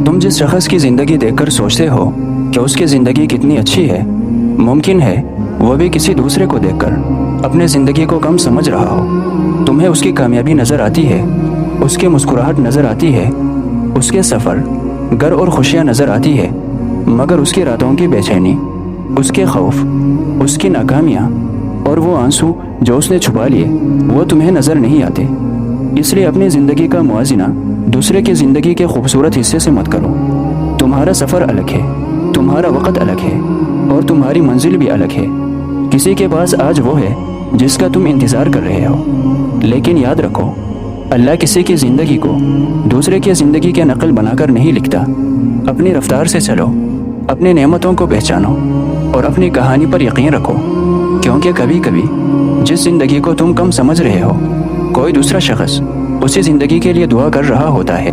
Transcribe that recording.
तुम जिस शख्स की ज़िंदगी देखकर सोचते हो कि उसकी ज़िंदगी कितनी अच्छी है, मुमकिन है वो भी किसी दूसरे को देखकर अपने ज़िंदगी को कम समझ रहा हो। तुम्हें उसकी कामयाबी नज़र आती है, उसकी मुस्कुराहट नज़र आती है, उसके सफ़र, घर और खुशियाँ नज़र आती है, मगर उसकी रातों की बेचैनी, उसके खौफ, उसकी नाकामियाँ और वो आंसू जो उसने छुपा लिए वो तुम्हें नज़र नहीं आते। इसलिए अपनी ज़िंदगी का मुआजिना दूसरे की ज़िंदगी के खूबसूरत हिस्से से मत करो। तुम्हारा सफ़र अलग है, तुम्हारा वक़्त अलग है और तुम्हारी मंजिल भी अलग है। किसी के पास आज वो है जिसका तुम इंतज़ार कर रहे हो, लेकिन याद रखो, अल्लाह किसी की ज़िंदगी को दूसरे की ज़िंदगी के नकल बनाकर नहीं लिखता। अपनी रफ्तार से चलो, अपनी नेमतों को पहचानो और अपनी कहानी पर यकीन रखो, क्योंकि कभी कभी जिस ज़िंदगी को तुम कम समझ रहे हो, कोई दूसरा शख्स उसी ज़िंदगी के लिए दुआ कर रहा होता है।